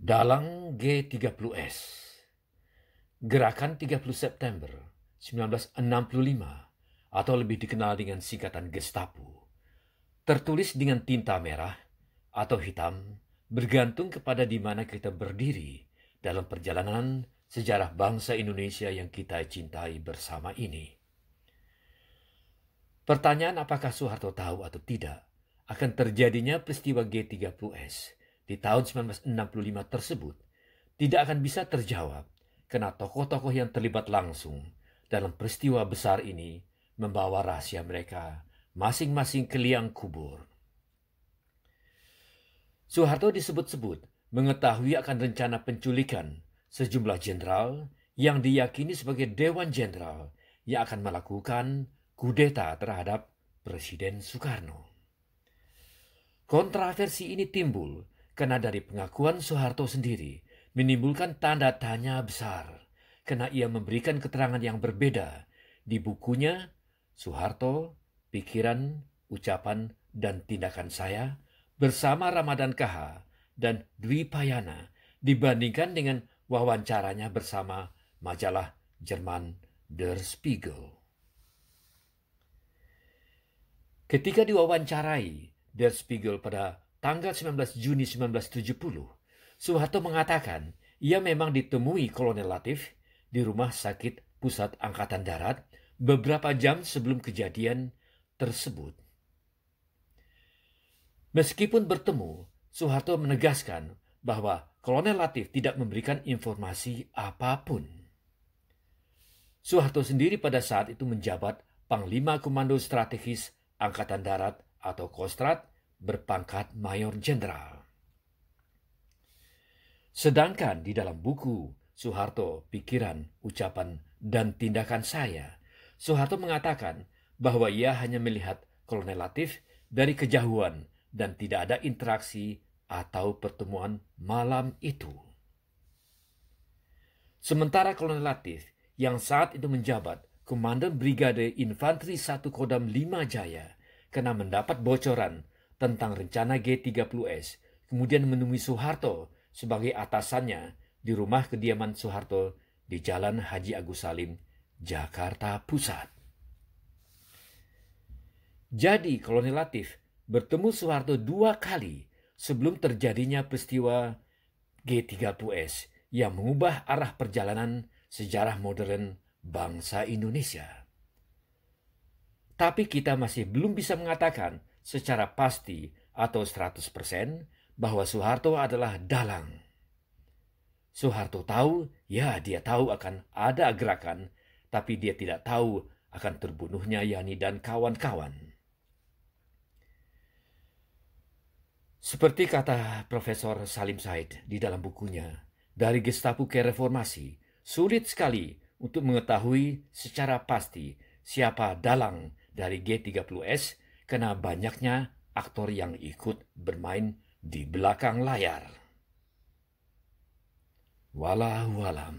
Dalang G30S, Gerakan 30 September 1965 atau lebih dikenal dengan singkatan Gestapo, tertulis dengan tinta merah atau hitam bergantung kepada di mana kita berdiri dalam perjalanan sejarah bangsa Indonesia yang kita cintai bersama ini. Pertanyaan apakah Soeharto tahu atau tidak akan terjadinya peristiwa G30S di tahun 1965 tersebut tidak akan bisa terjawab karena tokoh-tokoh yang terlibat langsung dalam peristiwa besar ini membawa rahasia mereka masing-masing ke liang kubur. Soeharto disebut-sebut mengetahui akan rencana penculikan sejumlah jenderal yang diyakini sebagai Dewan Jenderal yang akan melakukan kudeta terhadap Presiden Soekarno. Kontroversi ini timbul karena dari pengakuan Soeharto sendiri menimbulkan tanda tanya besar karena ia memberikan keterangan yang berbeda di bukunya Soeharto, Pikiran, Ucapan, dan Tindakan Saya bersama Ramadan KH dan Dwi Payana dibandingkan dengan wawancaranya bersama majalah Jerman Der Spiegel. Ketika diwawancarai Der Spiegel pada tanggal 19 Juni 1970, Soeharto mengatakan ia memang ditemui Kolonel Latif di Rumah Sakit Pusat Angkatan Darat beberapa jam sebelum kejadian tersebut. Meskipun bertemu, Soeharto menegaskan bahwa Kolonel Latif tidak memberikan informasi apapun. Soeharto sendiri pada saat itu menjabat Panglima Komando Strategis Angkatan Darat atau Kostrad berpangkat Mayor Jenderal. Sedangkan di dalam buku Soeharto, Pikiran, Ucapan, dan Tindakan Saya, Soeharto mengatakan bahwa ia hanya melihat Kolonel Latif dari kejauhan dan tidak ada interaksi atau pertemuan malam itu. Sementara Kolonel Latif yang saat itu menjabat Komandan Brigade Infanteri 1 Kodam 5 Jaya karena mendapat bocoran tentang rencana G30S, kemudian menemui Soeharto sebagai atasannya di rumah kediaman Soeharto di Jalan Haji Agus Salim, Jakarta Pusat. Jadi Kolonel Latif bertemu Soeharto 2 kali sebelum terjadinya peristiwa G30S yang mengubah arah perjalanan sejarah modern bangsa Indonesia. Tapi kita masih belum bisa mengatakan secara pasti atau 100% bahwa Soeharto adalah dalang. Soeharto tahu, dia tahu akan ada gerakan, tapi dia tidak tahu akan terbunuhnya Yani dan kawan-kawan. Seperti kata Profesor Salim Said di dalam bukunya, dari Gestapo ke Reformasi, sulit sekali untuk mengetahui secara pasti siapa dalang dari G30S karena banyaknya aktor yang ikut bermain di belakang layar. Wallahu alam.